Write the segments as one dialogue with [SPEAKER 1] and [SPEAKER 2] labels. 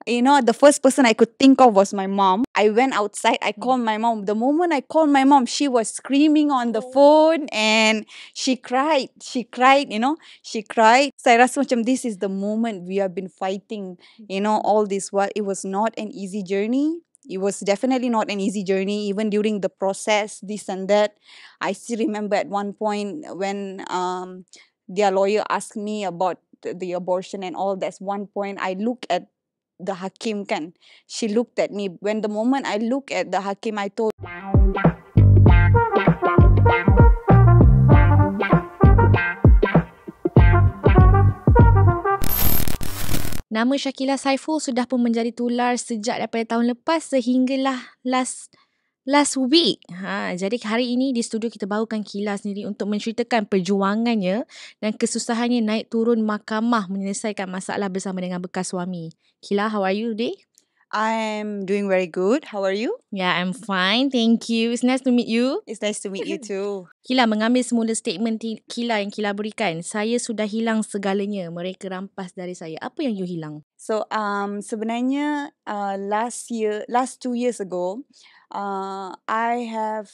[SPEAKER 1] the first person I could think of was my mom. I went outside, I called my mom. The moment I called my mom, she was screaming on the phone and she cried. She cried. Saya rasa macam this is the moment we have been fighting, all this while. It was not an easy journey. It was definitely not an easy journey, even during the process, this and that. I still remember at one point when their lawyer asked me about the abortion and all. That's one point I look at the hakim kan. She looked at me. When the moment I look at the hakim, I told
[SPEAKER 2] Nama Shakila Saiful sudah pun menjadi tular sejak daripada tahun lepas sehinggalah last week. Jadi hari ini di studio kita bawakan Kila sendiri untuk menceritakan perjuangannya dan kesusahannya naik turun mahkamah menyelesaikan masalah bersama dengan bekas suami. Kila, how are you today?
[SPEAKER 1] I'm doing very good. How are you?
[SPEAKER 2] Yeah, I'm fine. Thank you. It's nice to meet you.
[SPEAKER 1] It's nice to meet you too.
[SPEAKER 2] Kila, mengambil semula statement Kila yang Kila berikan. Saya sudah hilang segalanya. Mereka rampas dari saya. Apa yang you hilang?
[SPEAKER 1] So, sebenarnya last 2 years ago, I have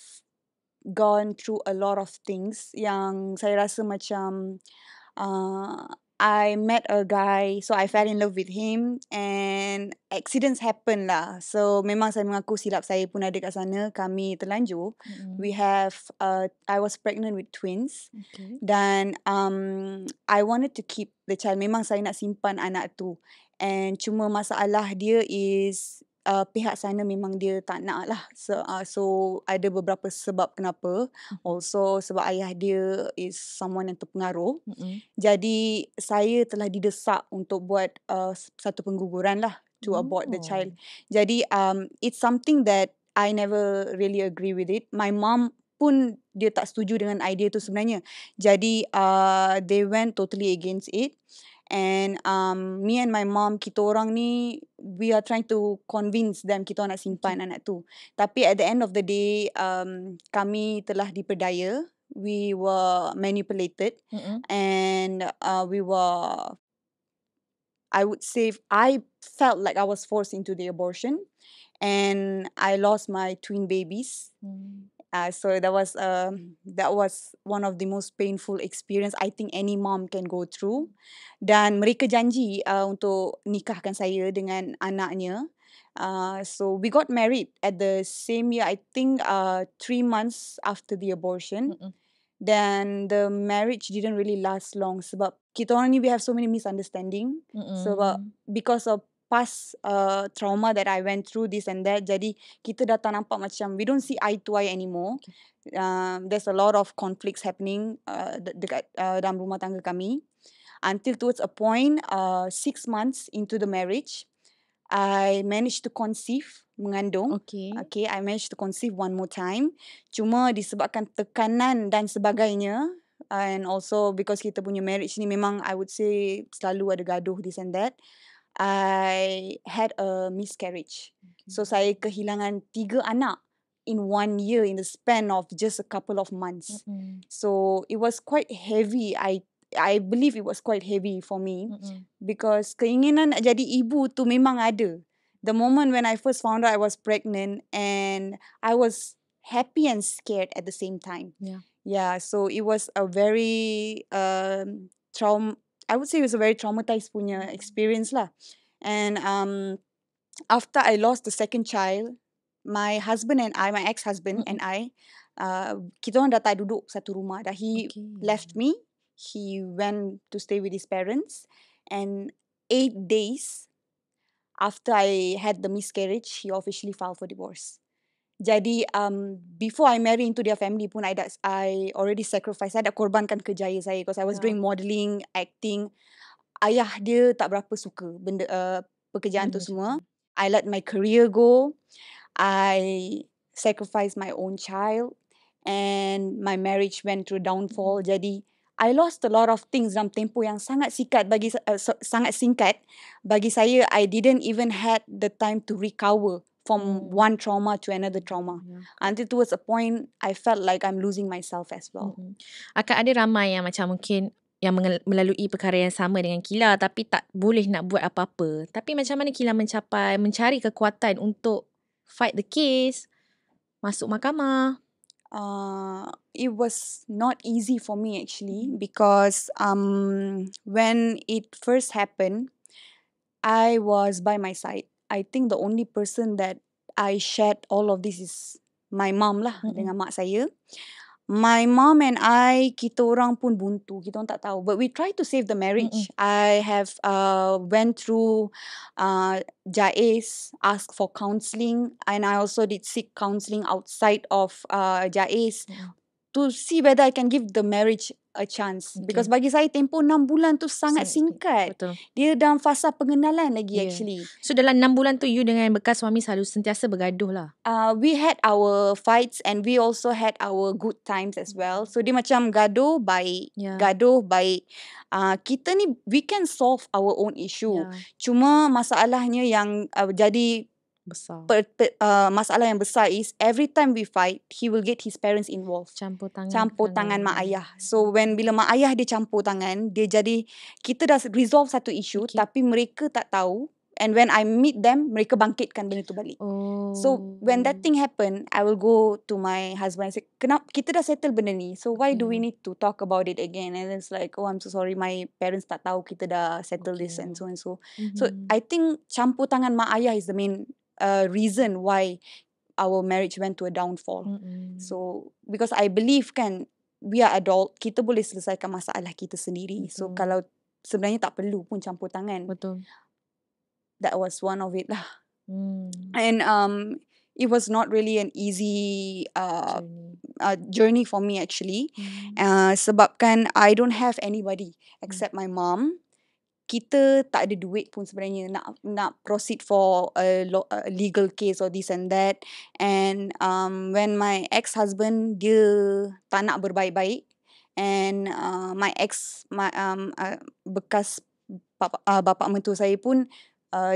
[SPEAKER 1] gone through a lot of things yang saya rasa macam I met a guy, so I fell in love with him and accidents happen lah. So memang saya mengaku silap saya pun ada kat sana. Kami terlanjur. We have, I was pregnant with twins.
[SPEAKER 2] Okay.
[SPEAKER 1] Dan I wanted to keep the child. Memang saya nak simpan anak tu. And cuma masalah dia is pihak sana memang dia tak nak lah. So ada beberapa sebab kenapa. Also sebab ayah dia is someone yang terpengaruh. Jadi saya telah didesak untuk buat satu pengguguran lah to abort the child. Jadi it's something that I never really agree with it. My mom pun dia tak setuju dengan idea tu sebenarnya. Jadi they went totally against it. And me and my mom, kita orang ni, we are trying to convince them kita nak simpan anak tu. Tapi at the end of the day, kami telah diperdaya. We were manipulated. And we were, I would say, I felt like I was forced into the abortion. And I lost my twin babies. So that was one of the most painful experience I think any mom can go through. Dan mereka janji untuk nikahkan saya dengan anaknya. So we got married at the same year, I think 3 months after the abortion. Then the marriage didn't really last long sebab kita orang ni we have so many misunderstanding. Sebab because of past trauma that I went through, this and that. Jadi kita dah tak nampak macam we don't see eye to eye anymore. There's a lot of conflicts happening dekat dalam rumah tangga kami. Until towards a point 6 months into the marriage, I managed to conceive, mengandung. Okay, I managed to conceive one more time. Cuma disebabkan tekanan dan sebagainya, and also because kita punya marriage ni memang I would say selalu ada gaduh, this and that. I had a miscarriage. So saya kehilangan 3 anak in 1 year, in the span of just a couple of months. So it was quite heavy. I believe it was quite heavy for me because keinginan nak jadi ibu tu memang ada. The moment when I first found out I was pregnant, and I was happy and scared at the same time. Yeah. So it was a very I would say it was a very traumatized punya experience lah. And after I lost the second child, my husband and I, my ex-husband and I, kita orang dah tak duduk satu rumah dah. He left me. He went to stay with his parents. And 8 days after I had the miscarriage, he officially filed for divorce. Jadi before I marry into their family pun I already sacrificed. Saya dah korbankan kerjaya saya because I was doing modelling, acting. Ayah dia tak berapa suka benda pekerjaan tu semua. I let my career go. I sacrificed my own child, and my marriage went through downfall. Jadi I lost a lot of things dalam tempoh yang sangat singkat bagi saya. I didn't even had the time to recover from one trauma to another trauma. Until towards a point, I felt like I'm losing myself as well.
[SPEAKER 2] Akan ada ramai yang macam mungkin yang melalui perkara yang sama dengan Kila tapi tak boleh nak buat apa-apa. Tapi macam mana Kila mencari kekuatan untuk fight the case, masuk mahkamah?
[SPEAKER 1] It was not easy for me actually because when it first happened, I was by my side. I think the only person that I shared all of this is my mom lah dengan mak saya. My mom and I, kita orang pun buntu. Kita orang tak tahu. But we try to save the marriage. I have went through JAIS, asked for counselling, and I also did seek counselling outside of JAIS to see whether I can give the marriage a chance. Because bagi saya tempoh 6 bulan tu sangat singkat.
[SPEAKER 2] Betul.
[SPEAKER 1] Dia dalam fasa pengenalan lagi
[SPEAKER 2] Yeah.
[SPEAKER 1] actually.
[SPEAKER 2] So dalam 6 bulan tu you dengan bekas suami selalu sentiasa bergaduh lah.
[SPEAKER 1] We had our fights and we also had our good times as well. So dia macam gaduh baik. Gaduh baik. Kita ni we can solve our own issue. Cuma masalahnya yang jadi
[SPEAKER 2] Besar.
[SPEAKER 1] Masalah yang besar is every time we fight, he will get his parents involved.
[SPEAKER 2] Campur
[SPEAKER 1] tangan mak ayah. So when bila mak ayah dia campur tangan, dia jadi kita dah resolve satu isu tapi mereka tak tahu. And when I meet them, mereka bangkitkan benda tu balik. So when that thing happen, I will go to my husband and say, kenapa kita dah settle benda ni? So why do we need to talk about it again? And it's like, oh, I'm so sorry, my parents tak tahu kita dah settle this and so and so. So I think campur tangan mak ayah is the main reason why our marriage went to a downfall. So because I believe kan, we are adult, kita boleh selesaikan masalah kita sendiri. So kalau sebenarnya tak perlu pun campur tangan.
[SPEAKER 2] Betul.
[SPEAKER 1] That was one of it lah. And it was not really an easy journey for me actually. Sebabkan I don't have anybody except my mom. Kita tak ada duit pun sebenarnya nak proceed for a legal case or this and that. And when my ex-husband dia tak nak berbaik-baik, and my bekas bapa mentua saya pun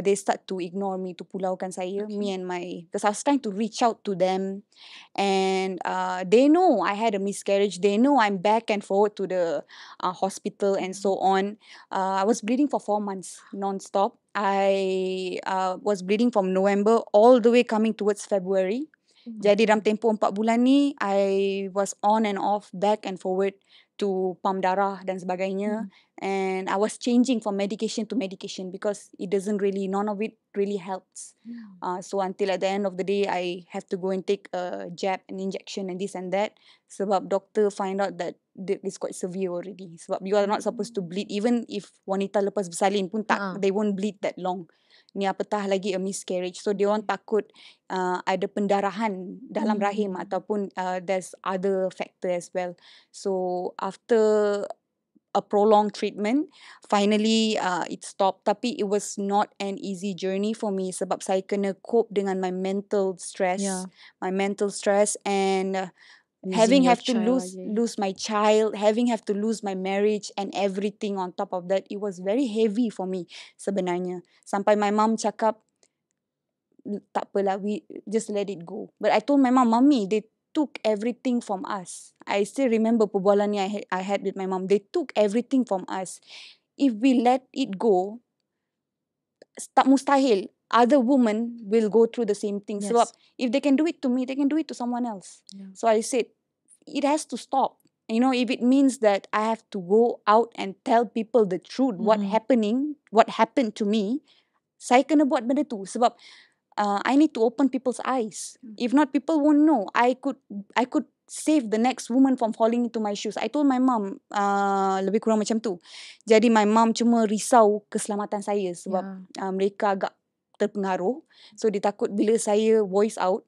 [SPEAKER 1] they start to ignore me, to pulaukan saya, me and my, because I was trying to reach out to them, and they know I had a miscarriage. They know I'm back and forward to the hospital and so on. I was bleeding for 4 months non-stop. I was bleeding from November all the way coming towards February. Jadi dalam tempoh 4 bulan ni, I was on and off, back and forward to pump darah dan sebagainya. And I was changing from medication to medication because it doesn't really, none of it really helps. So until at the end of the day, I have to go and take a jab, an injection and this and that. Sebab doctor find out that it's quite severe already. Sebab you are not supposed to bleed. Even if wanita lepas bersalin pun tak, they won't bleed that long. Ni apatah lagi a miscarriage. So dia orang takut ada pendarahan dalam rahim ataupun there's other factor as well. So after a prolonged treatment, finally it stopped. Tapi it was not an easy journey for me sebab saya kena cope dengan my mental stress, and having have to lose my child, having have to lose my marriage and everything on top of that. It was very heavy for me sebenarnya. Sampai my mom cakap, tak apalah, we just let it go. But I told my mom, Mommy, they took everything from us. I still remember perbualan ni I had with my mom. They took everything from us. If we let it go, tak mustahil other women will go through the same thing. Sebab if they can do it to me, they can do it to someone else. So I said, it has to stop. You know, if it means that I have to go out and tell people the truth, what happened to me, saya kena buat benda tu. Sebab I need to open people's eyes. If not, people won't know. I could save the next woman from falling into my shoes. I told my mom lebih kurang macam tu. Jadi my mom cuma risau keselamatan saya sebab mereka agak terpengaruh. So dia takut bila saya voice out,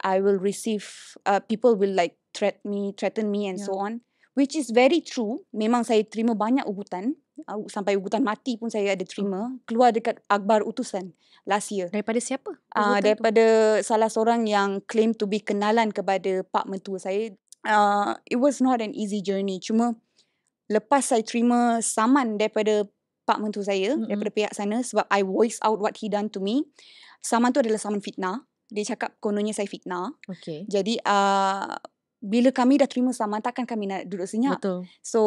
[SPEAKER 1] I will receive people will like threaten me and so on. Which is very true. Memang saya terima banyak ugutan. Sampai ugutan mati pun saya ada terima. Keluar dekat akhbar utusan last year.
[SPEAKER 2] Daripada siapa?
[SPEAKER 1] Daripada salah seorang yang claim to be kenalan kepada pak mentua saya. It was not an easy journey. Cuma lepas saya terima saman daripada pak mentua saya, daripada pihak sana, sebab I voice out what he done to me. Saman tu adalah saman fitnah. Dia cakap kononnya saya fitnah. Jadi bila kami dah terima saman, takkan kami nak duduk senyap.
[SPEAKER 2] Betul.
[SPEAKER 1] So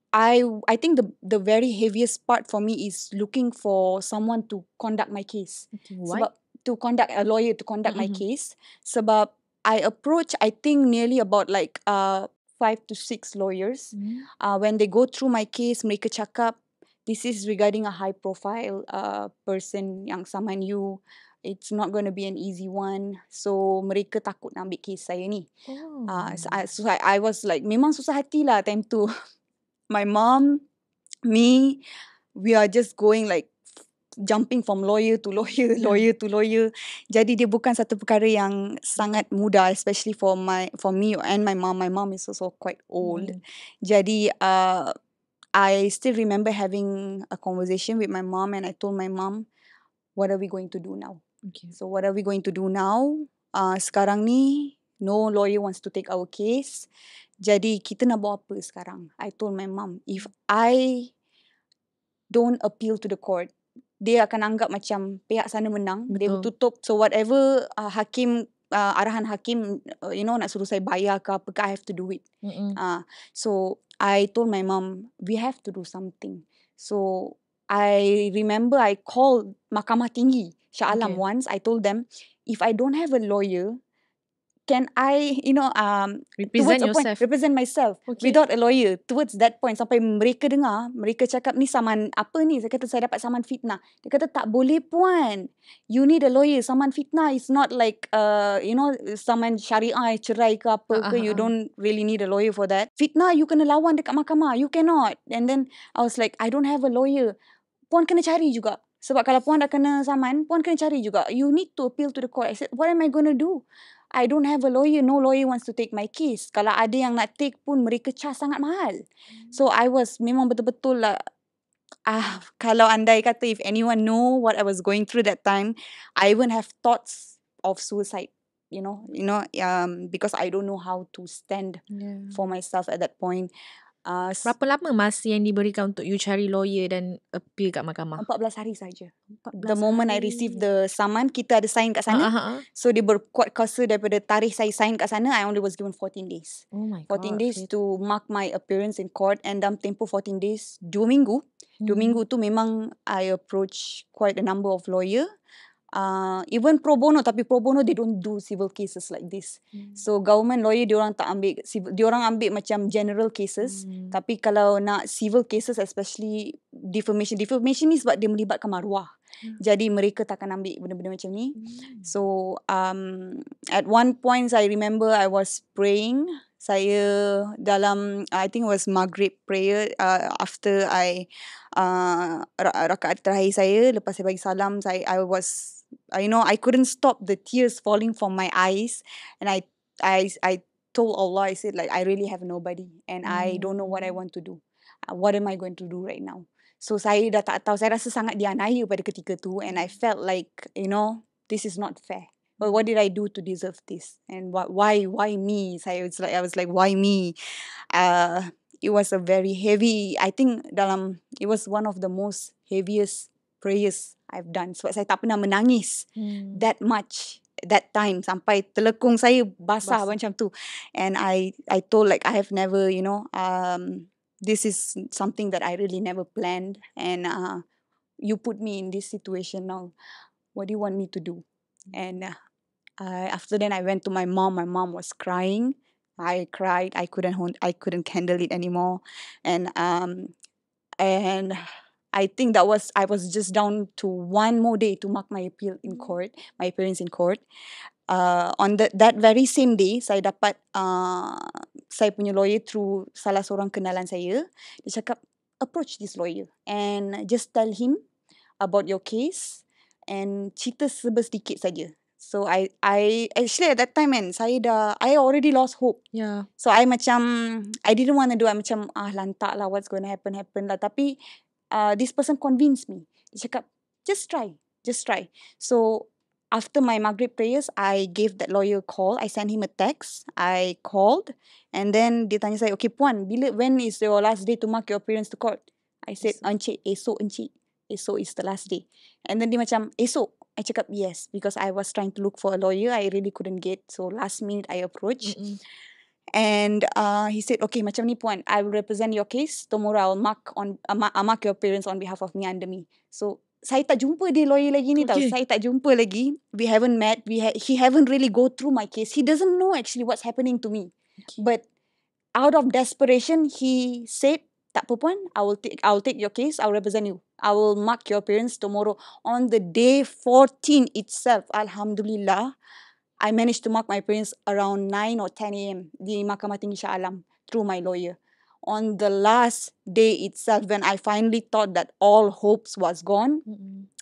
[SPEAKER 1] I think the very heaviest part for me is looking for someone to conduct my case.
[SPEAKER 2] Okay,
[SPEAKER 1] Sebab
[SPEAKER 2] what?
[SPEAKER 1] to conduct a lawyer to conduct my
[SPEAKER 2] Mm-mm.
[SPEAKER 1] case. Sebab I approach, I think nearly about like 5 to 6 lawyers. When they go through my case, mereka cakap this is regarding a high profile person yang saman you. It's not going to be an easy one. So mereka takut nak ambil case saya ni.
[SPEAKER 2] Oh.
[SPEAKER 1] So I was like memang susah hati lah time tu. My mom, me, we are just going like jumping from lawyer to lawyer, lawyer to lawyer. Jadi dia bukan satu perkara yang sangat mudah, especially for me and my mom. My mom is also quite old. Jadi I still remember having a conversation with my mom, and I told my mom, what are we going to do now?
[SPEAKER 2] Okay.
[SPEAKER 1] So what are we going to do now? Sekarang ni no lawyer wants to take our case. Jadi kita nak buat apa sekarang? I told my mom, if I don't appeal to the court, dia akan anggap macam pihak sana menang. Dia
[SPEAKER 2] Betul.
[SPEAKER 1] tutup. So whatever arahan hakim, nak suruh saya bayar ke apa ke, I have to do it. So I told my mom, we have to do something. So I remember I called Mahkamah Tinggi, Shah Alam once. I told them, if I don't have a lawyer, can I,
[SPEAKER 2] Represent
[SPEAKER 1] towards a point,
[SPEAKER 2] yourself.
[SPEAKER 1] represent myself without a lawyer, towards that point, sampai mereka dengar, mereka cakap ni saman apa ni? Saya kata saya dapat saman fitnah. Dia kata tak boleh puan. You need a lawyer. Saman fitnah is not like, saman syariah, cerai ke apa ke. You don't really need a lawyer for that. Fitnah, you kena lawan dekat mahkamah. You cannot. And then I was like, I don't have a lawyer. Puan kena cari juga. Sebab kalau puan dah kena saman, puan kena cari juga. You need to appeal to the court. I said, what am I going to do? I don't have a lawyer. No lawyer wants to take my case. Kalau ada yang nak take pun, mereka charge sangat mahal. So I was memang betul-betul lah. Kalau andai kata, if anyone know what I was going through that time, I even have thoughts of suicide. Because I don't know how to stand for myself at that point.
[SPEAKER 2] Berapa lama masa yang diberikan untuk you cari lawyer dan appeal kat mahkamah?
[SPEAKER 1] 14 hari saja. The moment I receive the saman, kita ada sign kat sana. So dia berkuat kuasa daripada tarikh saya sign kat sana, I only was given 14 days.
[SPEAKER 2] Oh my
[SPEAKER 1] 14
[SPEAKER 2] God.
[SPEAKER 1] days to mark my appearance in court, and dalam tempoh 14 days, 2 minggu. 2 minggu tu memang I approach quite a number of lawyer. Even pro bono, tapi pro bono they don't do civil cases like this. So government lawyer diorang tak ambil civil, diorang ambil macam general cases. Tapi kalau nak civil cases, especially defamation ni sebab dia melibatkan maruah. Jadi mereka takkan ambil benda-benda macam ni. So at one point I remember I was praying. Saya dalam, I think it was Maghrib prayer, after rakaat terakhir saya, lepas saya bagi salam, I was, I couldn't stop the tears falling from my eyes, and I told Allah, I said like, I really have nobody, and I don't know what I want to do. What am I going to do right now? So saya dah tak tahu, saya rasa sangat dianiaya pada ketika tu, and I felt like, this is not fair. But what did I do to deserve this? And why me? I was like, why me? It was a very heavy, I think it was one of the most heaviest prayers I've done. Sebab saya tak pernah menangis that much that time, sampai telekung saya basah macam tu. And I told like, I have never, this is something that I really never planned, and you put me in this situation now. What do you want me to do? And after then I went to my mom. My mom was crying. I cried. I couldn't handle it anymore. And I think I was just down to one more day to mark my appeal in court, my appearance in court. On that very same day, saya dapat saya punya lawyer through salah seorang kenalan saya. Dia cakap, approach this lawyer and just tell him about your case and cerita sedikit saja. So I actually at that time I already lost hope.
[SPEAKER 2] Yeah.
[SPEAKER 1] So I didn't want to do. I macam lantak lah, what's going to happen lah. Tapi this person convinced me. Dia cakap, just try. So after my Maghrib prayers, I gave that lawyer a call. I sent him a text. I called, and then dia tanya saya, okay puan, when is your last day to mark your appearance to court? I said, encik, esok encik. Esok is the last day. And then dia macam, esok? I cakap yes, because I was trying to look for a lawyer. I really couldn't get. So last minute I approached. And he said, okay, macam ni puan, I will represent your case. Tomorrow I'll mark your parents on behalf of me under me. So saya tak jumpa dia lawyer lagi ni tau.
[SPEAKER 2] Okay.
[SPEAKER 1] Saya tak jumpa lagi. We haven't met. He haven't really go through my case. He doesn't know actually what's happening to me.
[SPEAKER 2] Okay.
[SPEAKER 1] But out of desperation, he said, tak apa puan, I'll take your case. I'll represent you. I will mark your parents tomorrow. On the day 14 itself, Alhamdulillah, I managed to mark my parents around 9 or 10 a.m. di Mahkamah Tinggi Shah Alam through my lawyer. On the last day itself, when I finally thought that all hopes was gone,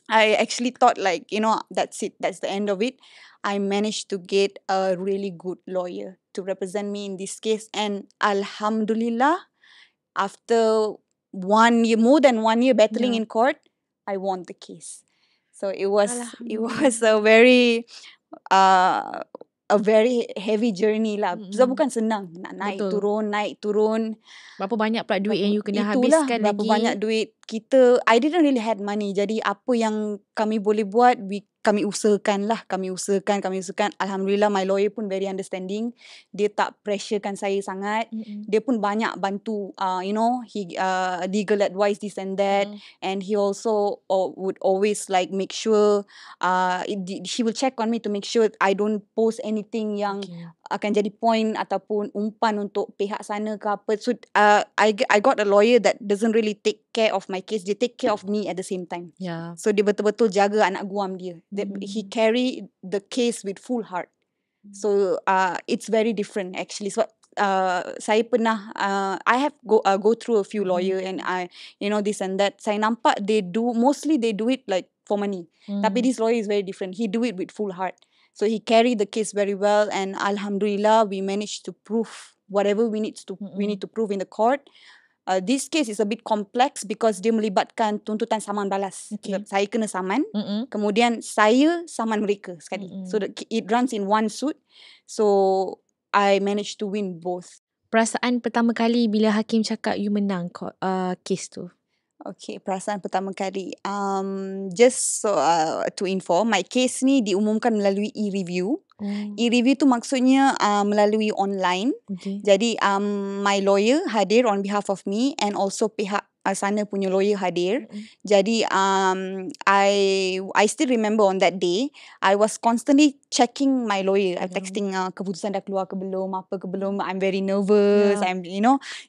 [SPEAKER 1] I actually thought like, that's it. That's the end of it. I managed to get a really good lawyer to represent me in this case. And Alhamdulillah, after 1 year, more than 1 year battling in court, I won the case. So it was a very heavy journey lah. Sebab bukan senang nak naik turun.
[SPEAKER 2] Berapa banyak pula duit yang you kena
[SPEAKER 1] Itulah,
[SPEAKER 2] habiskan
[SPEAKER 1] berapa
[SPEAKER 2] lagi.
[SPEAKER 1] banyak duit kita. I didn't really had money. Jadi apa yang kami boleh buat, kami usahakan. Alhamdulillah, my lawyer pun very understanding. Dia tak pressurekan saya sangat. Dia pun banyak bantu, he legal advice, this and that. And he also would always like make sure, he will check on me to make sure I don't post anything yang akan jadi point ataupun umpan untuk pihak sana ke apa. So I got a lawyer that doesn't really take care of my case. Dia take care of me at the same time. So dia betul-betul jaga anak guam dia. He carry the case with full heart. So it's very different actually. So saya pernah I have go through a few lawyer and I this and that. Saya nampak mostly they do it like for money. Tapi this lawyer is very different. He do it with full heart. So he carried the case very well, and Alhamdulillah we managed to prove whatever we need to prove in the court. This case is a bit complex because dia melibatkan tuntutan saman balas. Saya kena saman, kemudian saya saman mereka sekali. So it runs in one suit. So I managed to win both.
[SPEAKER 2] Perasaan pertama kali bila hakim cakap you menang case tu?
[SPEAKER 1] Okay, perasaan pertama kali. Just to inform, my case ni diumumkan melalui e-review. E-review tu maksudnya melalui online. Jadi my lawyer hadir on behalf of me, and also pihak sana punya lawyer hadir. Jadi I still remember on that day, I was constantly checking my lawyer. I'm texting keputusan dah keluar ke belum, apa ke belum. I'm very nervous. I'm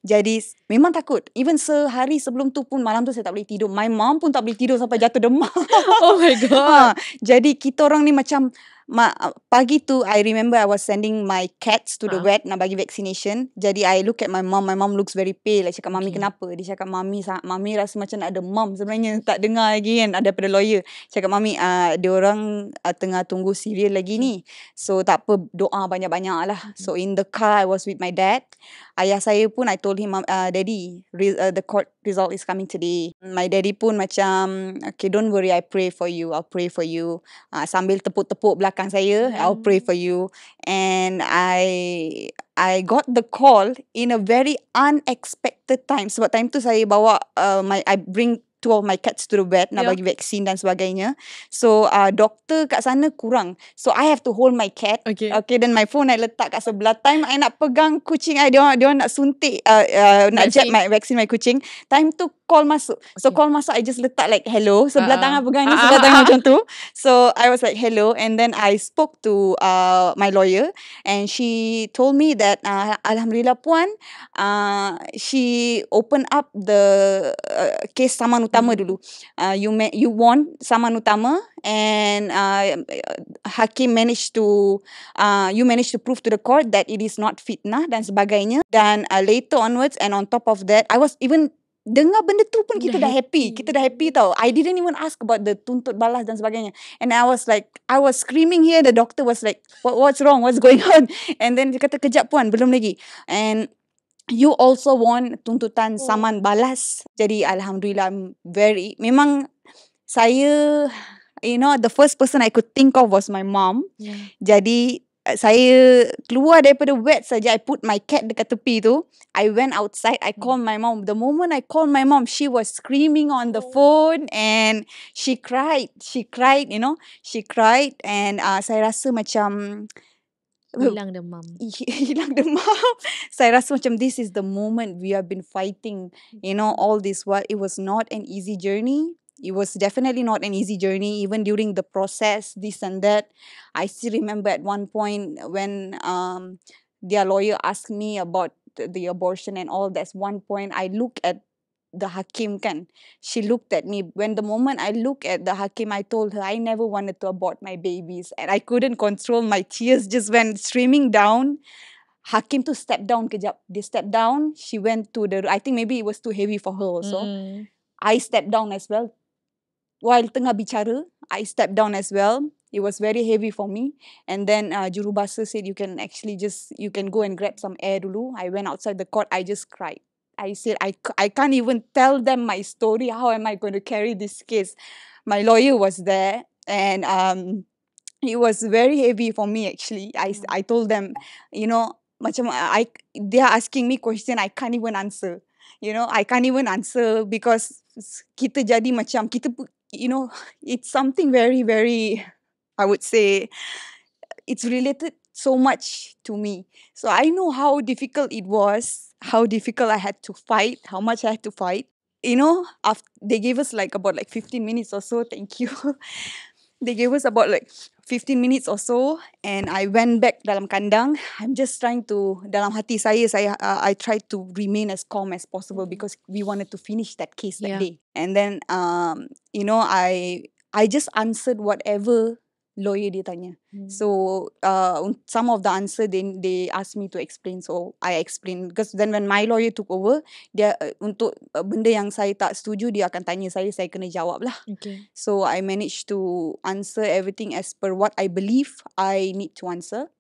[SPEAKER 1] jadi memang takut. Even sehari sebelum tu pun, malam tu saya tak boleh tidur. My mom pun tak boleh tidur sampai jatuh demam.
[SPEAKER 2] Oh my god.
[SPEAKER 1] Jadi kita orang ni macam pagi tu I remember I was sending my cats to the vet nak bagi vaccination. Jadi I look at my mom. My mom looks very pale. I cakap, mami kenapa? Dia cakap, mami rasa macam nak demam sebenarnya. Tak dengar lagi kan daripada lawyer. Cakap, mami dia orang tengah tunggu serial lagi ni. So tak apa, doa banyak-banyak lah. So in the car I was with my dad. Ayah saya pun, I told him, daddy, the court result is coming today. My daddy pun macam, okay, don't worry, I pray for you. I'll pray for you. Sambil tepuk-tepuk belakang saya, I'll pray for you. And I got the call in a very unexpected time. Sebab time tu saya bawa I bring 2 of my cats to the vet nak bagi vaksin dan sebagainya. So doktor kat sana kurang. So I have to hold my cat. Okay, then my phone I letak kat sebelah. Time I nak pegang kucing dia orang nak suntik nak jab vaksin my kucing. Time tu call masuk. So call masuk, I just letak like hello. Sebelah tangan pegang ni, sebelah tangan macam tu. So I was like hello, and then I spoke to my lawyer, and she told me that Alhamdulillah puan, she opened up the case saman utama dulu. You won saman utama, and hakim managed to you managed to prove to the court that it is not fitnah dan sebagainya. Dan later onwards, and on top of that, I was even dengar benda tu pun kita dah happy. Kita dah happy tau. I didn't even ask about the tuntut balas dan sebagainya. And I was screaming here. The doctor was like, what's wrong? What's going on? And then dia kata, kejap puan, belum lagi. And you also won tuntutan saman balas. Jadi Alhamdulillah, memang saya, the first person I could think of was my mom. Jadi saya keluar daripada vet saja, I put my cat dekat tepi tu. I went outside, I called my mom. The moment I called my mom, she was screaming on the phone, and she cried. She cried, she cried. And saya rasa macam
[SPEAKER 2] Hilang demam.
[SPEAKER 1] hilang demam. Saya rasa macam this is the moment we have been fighting, all this while. It was not an easy journey. It was definitely not an easy journey, even during the process, this and that. I still remember at one point when their lawyer asked me about the abortion and all. That's one point I look at the Hakim kan. She looked at me. When the moment I look at the Hakim, I told her I never wanted to abort my babies. And I couldn't control my tears, just went streaming down. Hakim to step down kejap. Dia step down. She went to the, I think maybe it was too heavy for her also. I stepped down as well. While tengah bicara, I stepped down as well. It was very heavy for me. And then Jurubasa said, you can go and grab some air dulu. I went outside the court. I just cried. I said, I can't even tell them my story. How am I going to carry this case? My lawyer was there. And it was very heavy for me actually. I told them, macam they are asking me question, I can't even answer. I can't even answer because kita jadi macam, it's something very, very, I would say, it's related so much to me. So I know how difficult it was, how difficult I had to fight, how much I had to fight. After they gave us about 15 minutes or so. Thank you. They gave us about 15 minutes or so, and I went back dalam kandang. I'm just trying to, dalam hati saya I tried to remain as calm as possible because we wanted to finish that case that day. And then I just answered whatever lawyer dia tanya. So some of the answer they asked me to explain, so I explained. Because then when my lawyer took over, dia untuk benda yang saya tak setuju, dia akan tanya saya kena jawab lah.
[SPEAKER 2] Okay.
[SPEAKER 1] So I managed to answer everything as per what I believe I need to answer.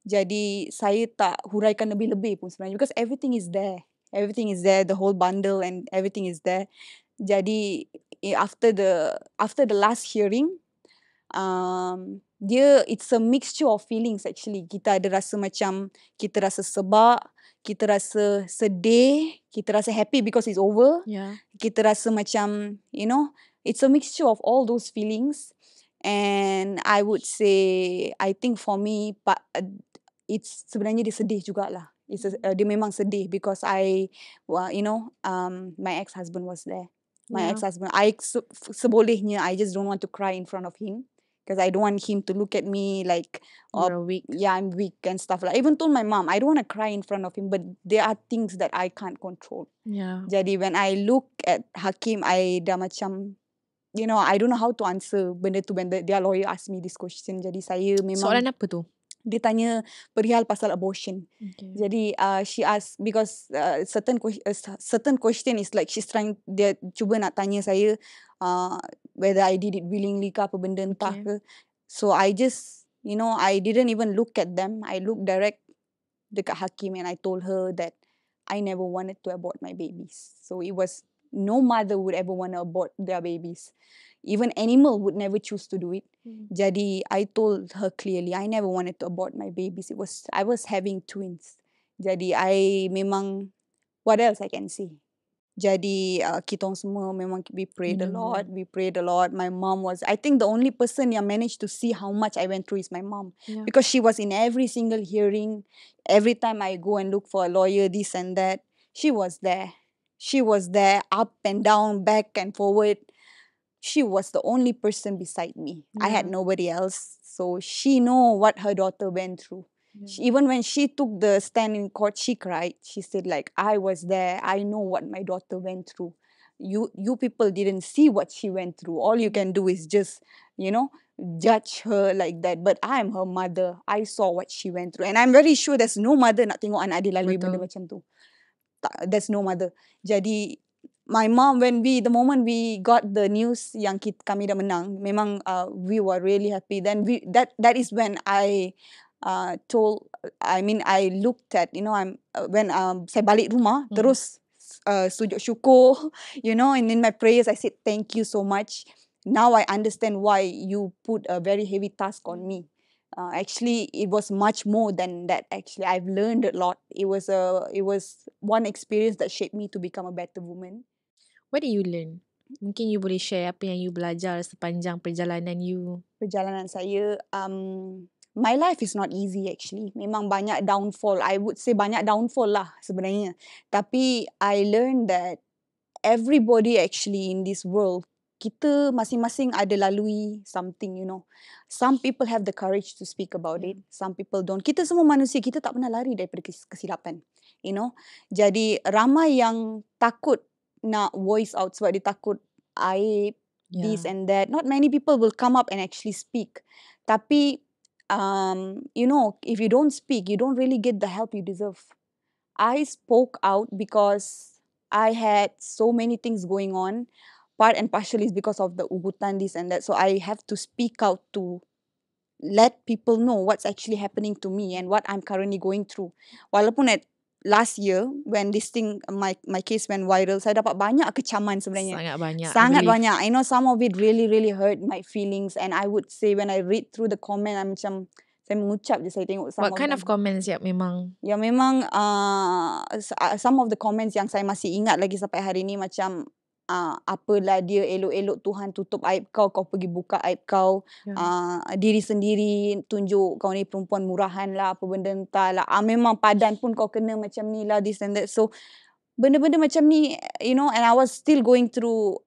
[SPEAKER 1] Jadi saya tak huraikan lebih-lebih pun sebenarnya, because everything is there. Everything is there, the whole bundle and everything is there. Jadi after the last hearing, it's a mixture of feelings actually. Kita ada rasa macam, kita rasa sebab, kita rasa sedih, kita rasa happy because it's over. Kita rasa macam, it's a mixture of all those feelings. And I would say, I think for me, it's sebenarnya dia sedih jugalah. Dia memang sedih because my ex-husband was there. My ex-husband, sebolehnya, I just don't want to cry in front of him. Because I don't want him to look at me like,
[SPEAKER 2] you're weak.
[SPEAKER 1] Yeah, I'm weak and stuff. I even told my mom, I don't want to cry in front of him, but there are things that I can't control. Jadi when I look at Hakim, I dah macam, I don't know how to answer benda tu when their lawyer asked me this question. Jadi saya memang...
[SPEAKER 2] Soalan apa tu?
[SPEAKER 1] Dia tanya perihal pasal abortion. Jadi she asked, because certain question is like she's trying, dia cuba nak tanya saya whether I did it willingly ke apa benda entah ke. So I just, I didn't even look at them. I looked direct dekat Hakim and I told her that I never wanted to abort my babies. So it was, no mother would ever want to abort their babies. Even animal would never choose to do it. Jadi I told her clearly, I never wanted to abort my babies. I was having twins. Jadi I memang, what else I can say? Jadi kita orang semua memang we prayed a lot. My mom was, I think the only person yang managed to see how much I went through is my mom. Because she was in every single hearing. Every time I go and look for a lawyer, this and that, she was there. She was there, up and down, back and forward. She was the only person beside me. I had nobody else. So she know what her daughter went through. Even when she took the stand in court, she cried. She said I was there. I know what my daughter went through. You people didn't see what she went through. All you can do is just, judge her like that. But I am her mother. I saw what she went through. And I'm very sure there's no mother nak tengok anak dia lalui benda macam tu. There's no mother. Jadi, my mom, the moment we got the news yang kami dah menang, memang we were really happy. Then that is when I looked at, when saya balik rumah, terus sujud syukur, and in my prayers I said thank you so much. Now I understand why you put a very heavy task on me. Actually, it was much more than that. Actually, I've learned a lot. It was one experience that shaped me to become a better woman.
[SPEAKER 2] What did you learn? Mungkin you boleh share apa yang you belajar sepanjang perjalanan you.
[SPEAKER 1] Perjalanan saya, my life is not easy actually. Memang banyak downfall. I would say banyak downfall lah sebenarnya. Tapi I learned that everybody actually in this world, kita masing-masing ada lalui something, you know. Some people have the courage to speak about it. Some people don't. Kita semua manusia, kita tak pernah lari daripada kesilapan, you know. Jadi ramai yang takut nak voice out sebab dia takut aib, this and that. Not many people will come up and actually speak. Tapi, you know, if you don't speak, you don't really get the help you deserve. I spoke out because I had so many things going on. Part and partially is because of the ugutan, this and that. So I have to speak out to let people know what's actually happening to me and what I'm currently going through. Walaupun at last year, when this thing, my case went viral, saya dapat banyak kecaman sebenarnya.
[SPEAKER 2] Sangat banyak.
[SPEAKER 1] Sangat banyak. I know some of it really, really hurt my feelings. And I would say when I read through the comment, I'm macam, saya mengucap je saya tengok
[SPEAKER 2] What kind of comments memang?
[SPEAKER 1] Ya memang some of the comments yang saya masih ingat lagi sampai hari ni macam apalah dia elok-elok Tuhan tutup aib kau pergi buka aib kau, diri sendiri tunjuk kau ni perempuan murahan lah, apa benda entah lah, memang padan pun kau kena macam ni lah, this and that. So benda-benda macam ni, you know, and I was still going through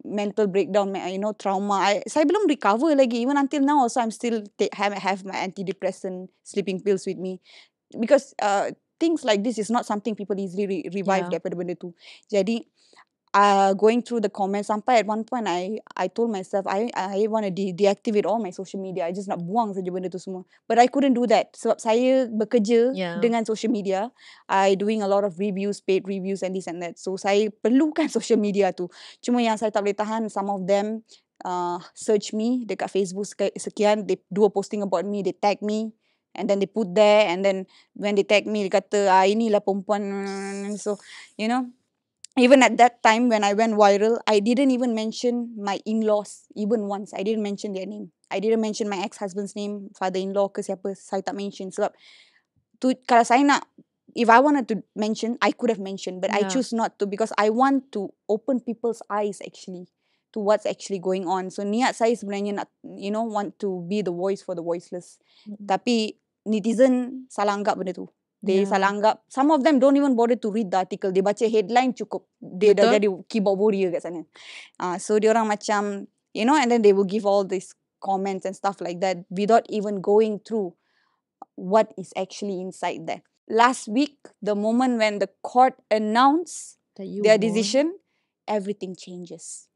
[SPEAKER 1] mental breakdown, you know, trauma. Saya belum recover lagi. Even until now also I'm still have my antidepressant sleeping pills with me. Because things like this is not something people easily revive daripada benda tu. Jadi, going through the comments, sampai at one point I told myself I want to deactivate all my social media. I just nak buang saja benda tu semua. But I couldn't do that sebab saya bekerja dengan social media. I doing a lot of reviews, paid reviews and this and that. So saya perlukan social media tu. Cuma yang saya tak boleh tahan, some of them search me dekat Facebook sekian, they do a posting about me, they tag me. And then they put there, and then when they tag me, dia kata, inilah perempuan. So, you know, even at that time when I went viral, I didn't even mention my in-laws even once. I didn't mention their name. I didn't mention my ex-husband's name, father-in-law ke siapa. Saya tak mention. Sebab kalau saya nak, if I wanted to mention, I could have mentioned. But I choose not to because I want to open people's eyes actually to what's actually going on. So niat saya sebenarnya nak, you know, want to be the voice for the voiceless. Tapi netizen salah anggap benda tu. They salah anggap. Some of them don't even bother to read the article. Dia baca headline cukup. Dia dah jadi keyboard warrior kat sana. So dia orang macam, you know, and then they will give all these comments and stuff like that without even going through what is actually inside there. Last week, the moment when the court announced their decision, everything changes.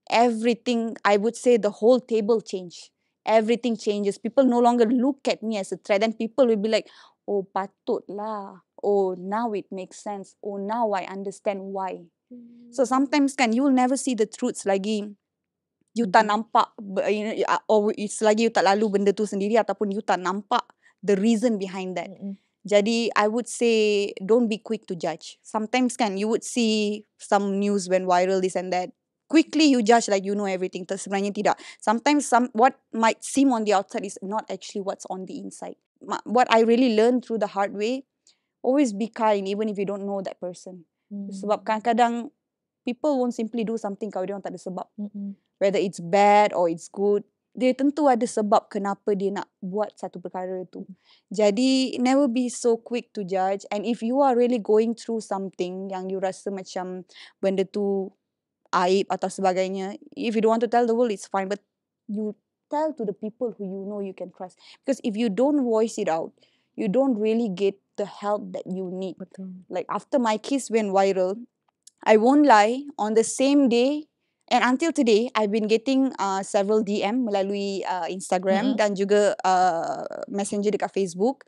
[SPEAKER 1] Everything, I would say the whole table changed. Everything changes. People no longer look at me as a threat. And people will be like, oh, patutlah. Oh, now it makes sense. Oh, now I understand why. So sometimes kan, you will never see the truths lagi. You tak nampak, or selagi you tak lalu benda tu sendiri ataupun you tak nampak the reason behind that. Jadi, I would say, don't be quick to judge. Sometimes kan, you would see some news went viral, this and that. Quickly you judge like you know everything. Sebenarnya tidak. Sometimes what might seem on the outside is not actually what's on the inside. What I really learned through the hard way, always be kind even if you don't know that person. Sebab kadang-kadang people won't simply do something kalau dia orang tak ada sebab. Whether it's bad or it's good, dia tentu ada sebab kenapa dia nak buat satu perkara tu. Jadi never be so quick to judge. And if you are really going through something yang you rasa macam benda tu aib atau sebagainya, if you don't want to tell the world, it's fine. But you tell to the people who you know you can trust. Because if you don't voice it out, you don't really get the help that you need.
[SPEAKER 2] Betul.
[SPEAKER 1] Like after my case went viral, I won't lie, on the same day and until today, I've been getting several DM melalui Instagram dan juga messenger dekat Facebook.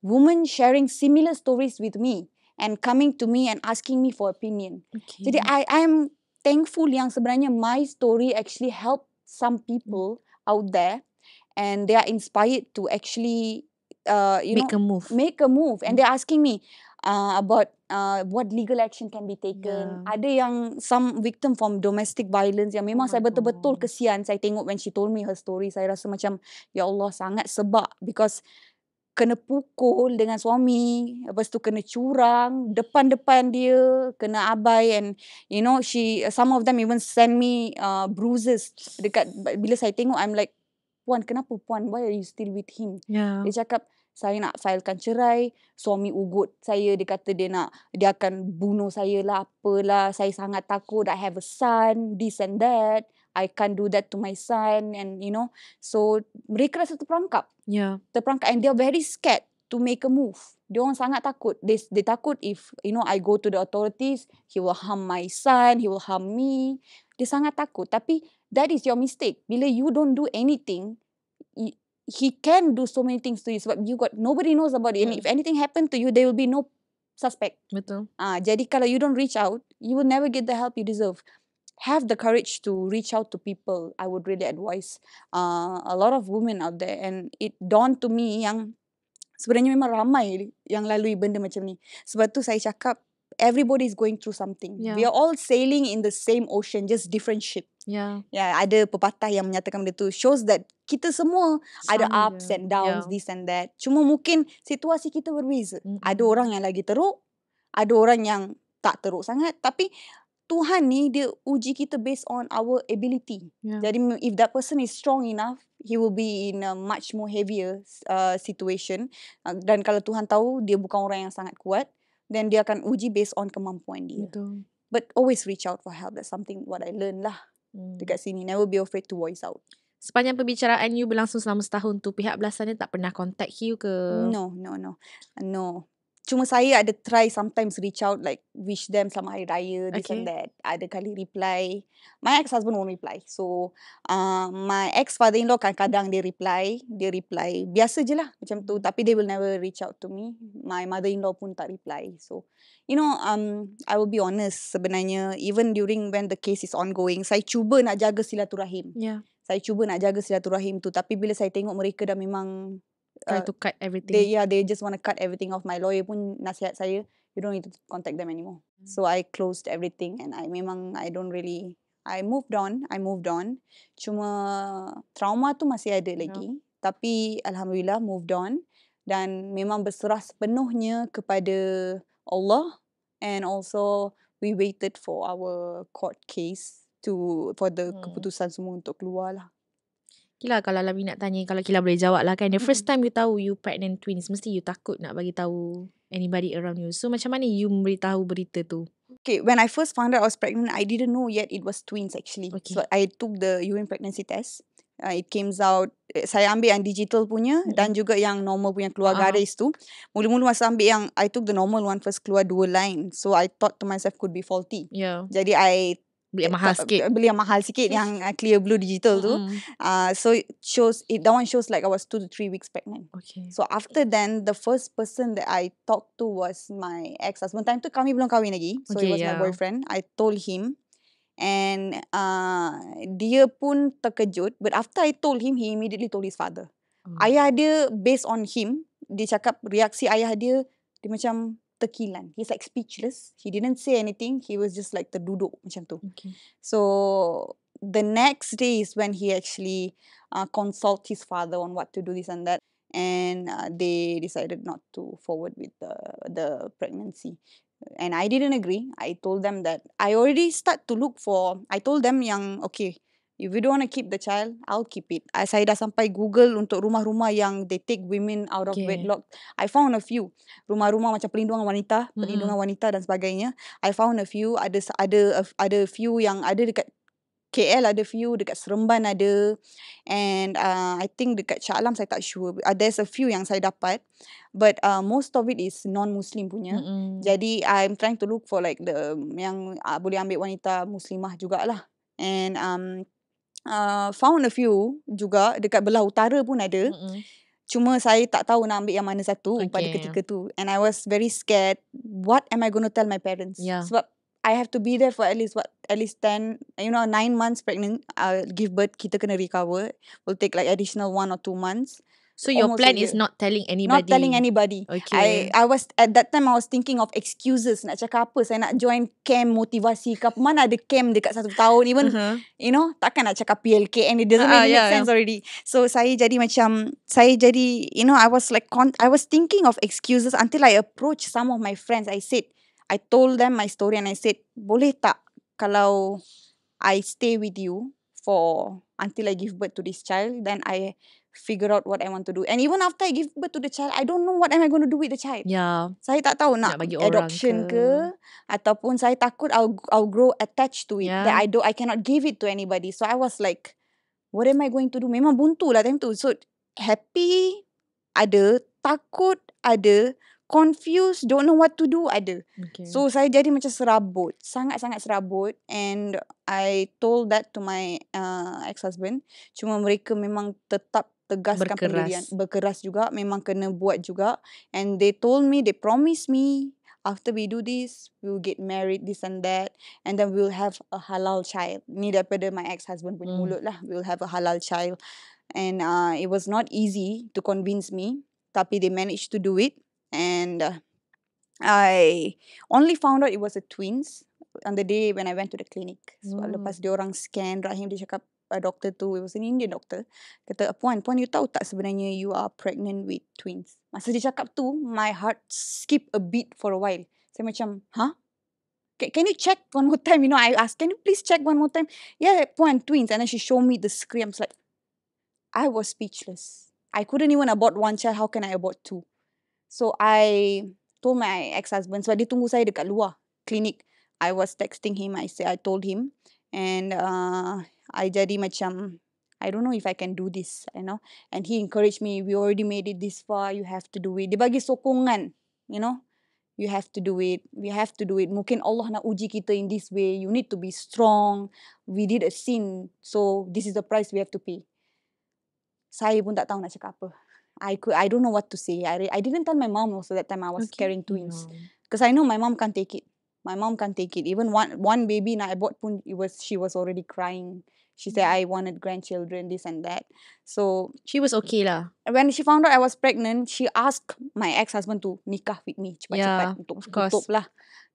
[SPEAKER 1] Women sharing similar stories with me and coming to me and asking me for opinion.
[SPEAKER 2] Okay.
[SPEAKER 1] Jadi I'm thankful yang sebenarnya my story actually help some people out there and they are inspired to actually make a move and they're asking me about what legal action can be taken. Ada yang some victim from domestic violence yang memang saya betul-betul kesian. Saya tengok when she told me her story, saya rasa macam ya Allah sangat sebab because kena pukul dengan suami, lepas tu kena curang depan-depan dia, kena abai and you know some of them even send me bruises dekat. Bila saya tengok I'm like Puan, kenapa Puan? Why are you still with him?
[SPEAKER 2] Yeah.
[SPEAKER 1] Dia cakap, saya nak filekan cerai, suami ugut saya, dia kata dia akan bunuh saya lah, apalah, saya sangat takut, I have a son, this and that, I can't do that to my son, and so mereka rasa terperangkap.
[SPEAKER 2] Yeah.
[SPEAKER 1] Terperangkap, and they are very scared to make a move. Dia orang sangat takut. They takut if I go to the authorities, he will harm my son, he will harm me. Dia sangat takut. Tapi that is your mistake. Bila you don't do anything, he can do so many things to you sebab nobody knows about it. And if anything happen to you, there will be no suspect.
[SPEAKER 2] Betul.
[SPEAKER 1] Jadi kalau you don't reach out, you will never get the help you deserve. Have the courage to reach out to people. I would really advise a lot of women out there, and it dawned to me yang sebenarnya memang ramai yang lalui benda macam ni. Sebab tu saya cakap, everybody is going through something.
[SPEAKER 2] Yeah.
[SPEAKER 1] We are all sailing in the same ocean, just different ship.
[SPEAKER 2] Yeah.
[SPEAKER 1] Ada pepatah yang menyatakan benda tu, shows that kita semua ada ups and downs, this and that. Cuma mungkin situasi kita berbeza. Ada orang yang lagi teruk, ada orang yang tak teruk sangat. Tapi Tuhan ni dia uji kita based on our ability. Jadi if that person is strong enough, he will be in a much more heavier situation. Dan kalau Tuhan tahu dia bukan orang yang sangat kuat, then dia akan uji based on kemampuan dia.
[SPEAKER 2] Betul.
[SPEAKER 1] But always reach out for help. That's something what I learned lah dekat sini. Never be afraid to voice out.
[SPEAKER 2] Sepanjang pembicaraan you berlangsung selama setahun tu, pihak belasan dia tak pernah contact you ke?
[SPEAKER 1] No. Cuma saya ada try sometimes reach out, like wish them selamat hari raya, this and that. Ada kali reply. My ex-husband won't reply. So my ex-father-in-law kadang-kadang dia reply. Biasa je lah macam tu. Tapi they will never reach out to me. My mother-in-law pun tak reply. So I will be honest, sebenarnya even during when the case is ongoing, saya cuba nak jaga silaturahim. Saya cuba nak jaga silaturahim tu. Tapi bila saya tengok mereka dah memang
[SPEAKER 2] try to cut everything.
[SPEAKER 1] They just want to cut everything off. My lawyer pun nasihat saya, you don't need to contact them anymore. So I closed everything, and I moved on. Cuma trauma tu masih ada lagi. Tapi alhamdulillah moved on, dan memang berserah sepenuhnya kepada Allah, and also we waited for our court case for the keputusan semua untuk keluar lah.
[SPEAKER 2] Kila, kalau Lami nak tanya, kalau Kila boleh jawab lah kan, the first time you tahu you pregnant twins, mesti you takut nak bagi tahu anybody around you. So macam mana you memberitahu berita tu?
[SPEAKER 1] Okay, when I first found out I was pregnant, I didn't know yet it was twins actually. So I took the urine pregnancy test. It came out, saya ambil yang digital punya dan juga yang normal punya keluar garis tu. Mula-mula masa ambil yang I took the normal one first, keluar 2 line. So I thought to myself could be faulty. Jadi I beli yang mahal sikit yang clear blue digital tu. So that one shows like I was 2 to 3 weeks pregnant. So after then, the first person that I talked to was my ex-husband. Time tu kami belum kahwin lagi. So he was my boyfriend. I told him, and dia pun terkejut. But after I told him, he immediately told his father. Ayah dia, based on him, dia cakap reaksi ayah dia macam terkilan. He's like speechless. He didn't say anything. He was just like terduduk macam tu. So the next day is when he actually consult his father on what to do, this and that. And they decided not to forward with the pregnancy. And I didn't agree. I told them that I already I told them yang, okay, if you don't want to keep the child, I'll keep it. Saya dah sampai Google untuk rumah-rumah yang they take women out of wedlock. I found a few. Rumah-rumah macam perlindungan wanita dan sebagainya. I found a few. Ada few yang ada dekat KL, ada few dekat Seremban ada. And I think dekat Shah Alam saya tak sure. There's a few yang saya dapat. But most of it is non-Muslim punya. Jadi I'm trying to look for like yang boleh ambil wanita Muslimah jugalah. And found a few juga dekat belah utara pun ada. Cuma saya tak tahu nak ambil yang mana satu pada ketika tu. And I was very scared. What am I going to tell my parents? Sebab I have to be there for at least 10, 9 months pregnant. Give birth, kita kena recover. Will take like additional 1 or 2 months.
[SPEAKER 2] So your plan is not telling anybody?
[SPEAKER 1] Not telling anybody. I was, at that time I was thinking of excuses. Nak cakap apa? Saya nak join camp motivasi ke apa. Mana ada camp dekat 1 tahun. Even, takkan nak cakap PLK. And it doesn't make sense already. So saya jadi, I was thinking of excuses until I approached some of my friends. I told them my story and I said, boleh tak kalau I stay with you for until I give birth to this child. Then I figure out what I want to do. And even after I give birth to the child, I don't know what am I going to do with the child.
[SPEAKER 2] Ya,
[SPEAKER 1] Saya tak tahu nak
[SPEAKER 2] nak bagi orang
[SPEAKER 1] adoption
[SPEAKER 2] ke?
[SPEAKER 1] ataupun saya takut I'll grow attached to it.
[SPEAKER 2] Ya.
[SPEAKER 1] That I cannot give it to anybody. So I was like, what am I going to do? Memang buntu lah time tu. So happy ada, takut ada, confused, don't know what to do ada.
[SPEAKER 2] Okay.
[SPEAKER 1] So saya jadi macam serabut, sangat-sangat serabut. And I told that to my ex-husband. Cuma mereka memang tetap tegaskan pendirian, berkeras juga, memang kena buat juga. And they told me, they promised me, after we do this, we'll get married, this and that, and then we'll have a halal child. Ni daripada my ex-husband punya mulut lah. We'll have a halal child. And it was not easy to convince me, tapi they managed to do it. And I only found out it was a twins on the day when I went to the clinic. So lepas dia orang scan rahim, dia cakap, doktor tu, it was an Indian doctor, kata, Puan, you tahu tak sebenarnya you are pregnant with twins? Masa dia cakap tu, my heart skip a beat for a while. Saya macam, huh? Can you check one more time? You know, I asked, can you please check one more time? Yeah, Puan, twins. And then she showed me the screen. I was like, I was speechless. I couldn't even abort one child. How can I abort two? So I told my ex-husband, sebab dia tunggu saya dekat luar klinik. I was texting him. I told him, and I jadi macam, I don't know if I can do this, you know. And he encouraged me. We already made it this far. You have to do it. Dia bagi sokongan, you know. You have to do it. We have to do it. Mungkin Allah nak uji kita in this way. You need to be strong. We did a sin, so this is the price we have to pay. Saya pun tak tahu nak cakap apa. I don't know what to say. I didn't tell my mom also that time I was carrying twins. Because I know my mom can't take it. My mom can't take it. Even one baby nak abort pun, she was already crying. She said, I wanted grandchildren, this and that. So
[SPEAKER 2] She was okay lah.
[SPEAKER 1] when she found out I was pregnant, she asked my ex-husband to nikah with me cepat-cepat untuk tutup lah.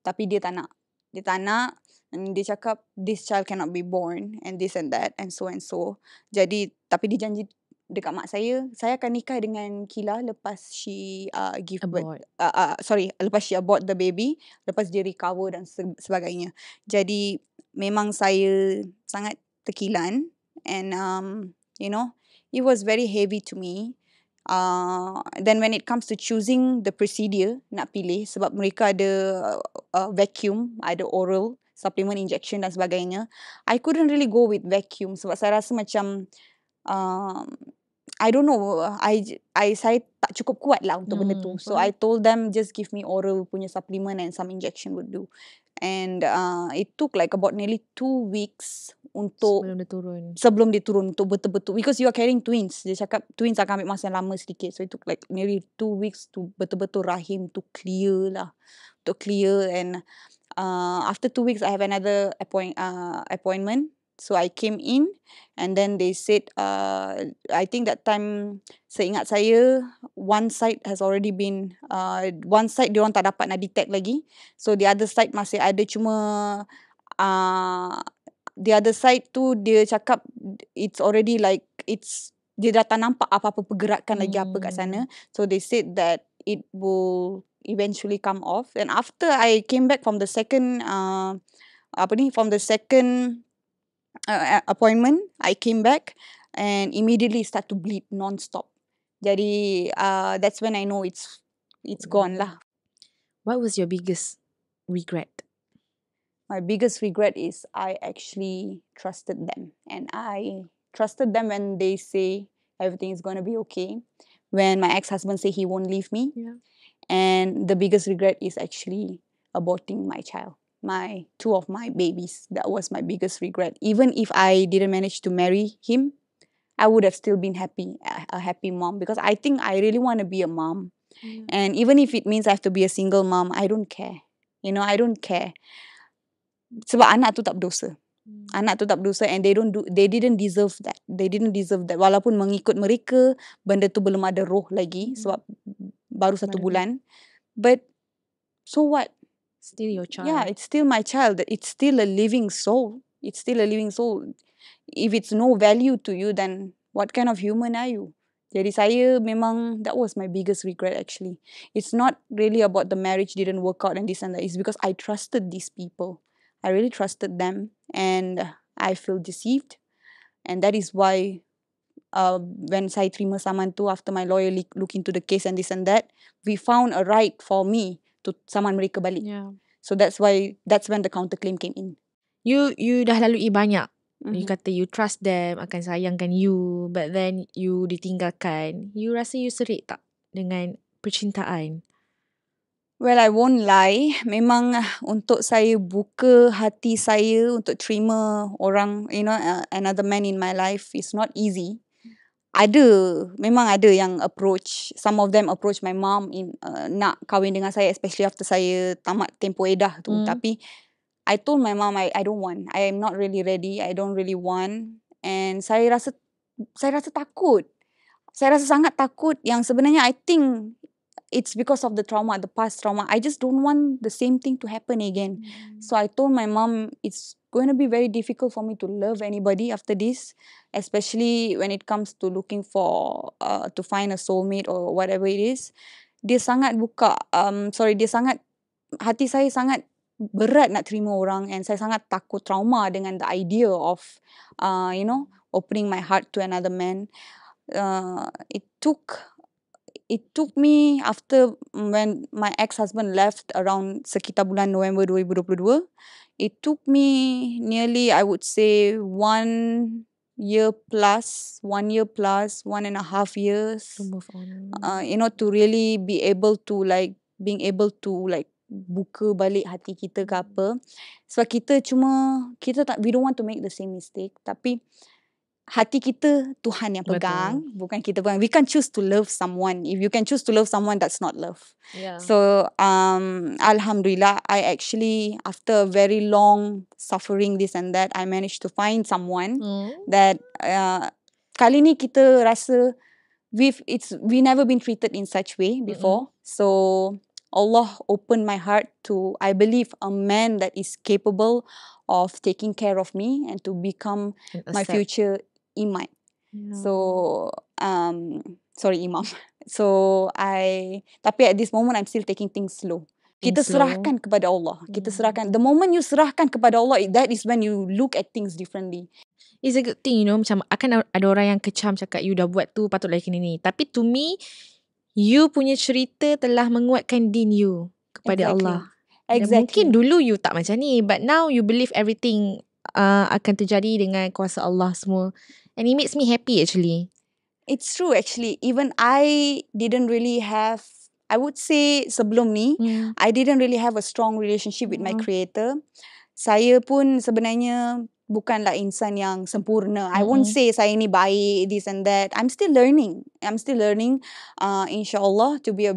[SPEAKER 1] Tapi dia tak nak. Dia tak nak. And dia cakap, this child cannot be born. And this and that. And so and so. Jadi, tapi dia janji dekat mak saya akan nikah dengan Kila lepas she give birth. Lepas she abort the baby. Lepas dia recover dan sebagainya. Jadi, memang saya sangat terkilan. And, you know, it was very heavy to me. Then when it comes to choosing the procedure, nak pilih, sebab mereka ada vacuum, ada oral, supplement injection dan sebagainya. I couldn't really go with vacuum sebab saya rasa macam, I don't know, saya tak cukup kuat lah untuk benda tu. So I told them, just give me oral punya supplement and some injection would do. And it took like about nearly 2 weeks untuk sebelum dia turun untuk betul-betul, because you are carrying twins. Dia cakap twins akan ambil masa lama sedikit. So it took like nearly 2 weeks to betul-betul rahim to clear lah. To clear. And after 2 weeks I have another appointment. So I came in and then they said, I think that time, seingat saya, one side has already been, one side diorang tak dapat nak detect lagi. So the other side masih ada, cuma the other side tu dia cakap it's already like, dia dah tak nampak apa-apa pergerakan lagi apa kat sana. So they said that it will eventually come off. And after I came back from the second, appointment, I came back and immediately start to bleed non-stop. Jadi that's when I know it's gone lah.
[SPEAKER 2] What was your biggest regret?
[SPEAKER 1] My biggest regret is I actually trusted them. And I trusted them when they say everything is going to be okay. When my ex-husband say he won't leave me.
[SPEAKER 2] Yeah.
[SPEAKER 1] And the biggest regret is actually aborting my child. Two of my babies. That was my biggest regret. Even if I didn't manage to marry him, I would have still been happy, a happy mom. Because I think I really want to be a mom. Yeah. And even if it means I have to be a single mom, I don't care. You know, I don't care. Sebab anak tu tak berdosa. Anak tu tak berdosa, and they didn't deserve that. They didn't deserve that. Walaupun mengikut mereka, benda tu belum ada roh lagi. Sebab baru 1 bulan. But, so what?
[SPEAKER 2] Still your child.
[SPEAKER 1] Yeah, it's still my child. It's still a living soul. It's still a living soul. If it's no value to you, then what kind of human are you? Jadi saya memang, that was my biggest regret actually. It's not really about the marriage didn't work out and this and that. It's because I trusted these people. I really trusted them, and I feel deceived. And that is why when saya terima saman tu, after my lawyer look into the case and this and that, we found a right for me to saman mereka balik.
[SPEAKER 2] Yeah.
[SPEAKER 1] So that's when the counterclaim came in.
[SPEAKER 2] You dah lalui banyak. You kata you trust them, akan sayangkan you, but then you ditinggalkan. You rasa you serik tak dengan percintaan?
[SPEAKER 1] Well, I won't lie. Memang untuk saya buka hati saya untuk terima orang, another man in my life is not easy. Memang ada yang approach. Some of them approach my mom nak kahwin dengan saya, especially after saya tamat tempoh edah tu. Tapi I told my mom I don't want. I am not really ready. I don't really want. And saya rasa takut. Saya rasa sangat takut yang sebenarnya I think it's because of the trauma, the past trauma. I just don't want the same thing to happen again. So I told my mom it's going to be very difficult for me to love anybody after this, especially when it comes to looking for to find a soulmate or whatever it is. Hati saya sangat berat nak terima orang, and saya sangat takut trauma dengan the idea of opening my heart to another man. It took me after when my ex-husband left around sekitar bulan November 2022. It took me nearly, I would say, 1 year plus, 1.5 years
[SPEAKER 2] To move on.
[SPEAKER 1] To really be able to buka balik hati kita ke apa. Sebab we don't want to make the same mistake. Tapi hati kita Tuhan yang pegang.
[SPEAKER 2] Betul.
[SPEAKER 1] Bukan kita pegang. We can't choose to love someone. If you can choose to love someone, that's not love.
[SPEAKER 2] Yeah.
[SPEAKER 1] So Alhamdulillah, I actually, after a very long suffering this and that, I managed to find someone that kali ni kita rasa we never been treated in such way before. So Allah opened my heart to, I believe, a man that is capable of taking care of me and to become my future imam.
[SPEAKER 2] Yeah.
[SPEAKER 1] So imam. So tapi at this moment I'm still taking things slow. Kita serahkan kepada Allah. Kita serahkan. The moment you serahkan kepada Allah, that is when you look at things differently.
[SPEAKER 2] It's a good thing, macam akan ada orang yang kecam cakap you dah buat tu, patutlah kena ni. Tapi to me, you punya cerita telah menguatkan din you kepada Allah.
[SPEAKER 1] Exactly.
[SPEAKER 2] Mungkin dulu you tak macam ni, but now you believe everything akan terjadi dengan kuasa Allah semua. And it makes me happy actually.
[SPEAKER 1] It's true actually. Even I didn't really have, I would say sebelum ni, I didn't really have a strong relationship with my creator. Saya pun sebenarnya bukanlah insan yang sempurna. I won't say saya ni baik, this and that. I'm still learning. InsyaAllah to be a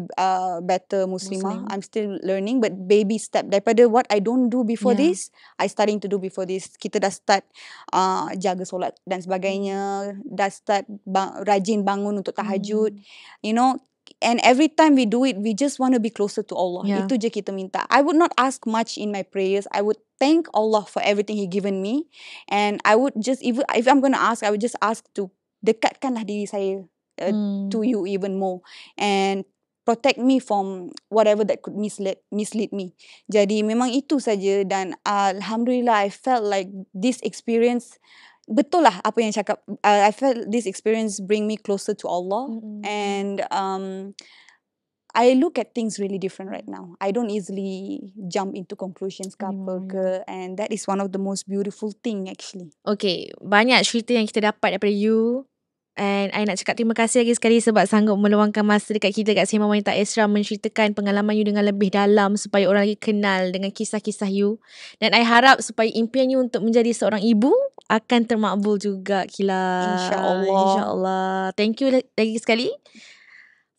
[SPEAKER 1] better Muslimah. I'm still learning, but baby step. Daripada what I don't do before this, I starting to do before this. Kita dah start jaga solat dan sebagainya. Dah start rajin bangun untuk tahajud. And every time we do it, we just want to be closer to Allah. Itu je kita minta. I would not ask much in my prayers. I would thank Allah for everything He given me. And I would just, if I'm going to ask, I would just ask to dekatkanlah diri saya to you even more. And protect me from whatever that could mislead me. Jadi memang itu saja. Dan Alhamdulillah, I felt like this experience, betul lah apa yang cakap, I felt this experience bring me closer to Allah. And I look at things really different right now. I don't easily jump into conclusions ke apa ke. And that is one of the most beautiful thing actually.
[SPEAKER 2] Okay, banyak cerita yang kita dapat daripada you. And I nak cakap terima kasih lagi sekali sebab sanggup meluangkan masa dekat kita kat Sembang Wanita Esra, menceritakan pengalaman you dengan lebih dalam supaya orang lagi kenal dengan kisah-kisah you. Dan I harap supaya impian you untuk menjadi seorang ibu akan termakbul juga, Kila. InsyaAllah. Thank you lagi sekali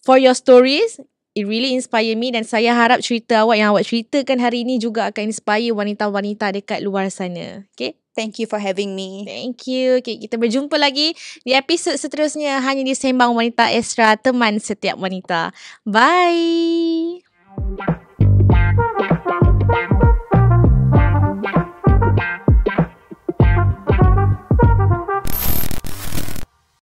[SPEAKER 2] for your stories. It really inspire me, dan saya harap cerita awak yang awak ceritakan hari ini juga akan inspire wanita-wanita dekat luar sana. Okay?
[SPEAKER 1] Thank you for having me.
[SPEAKER 2] Thank you. Okay, kita berjumpa lagi di episod seterusnya hanya di Sembang Wanita Esra, teman setiap wanita. Bye.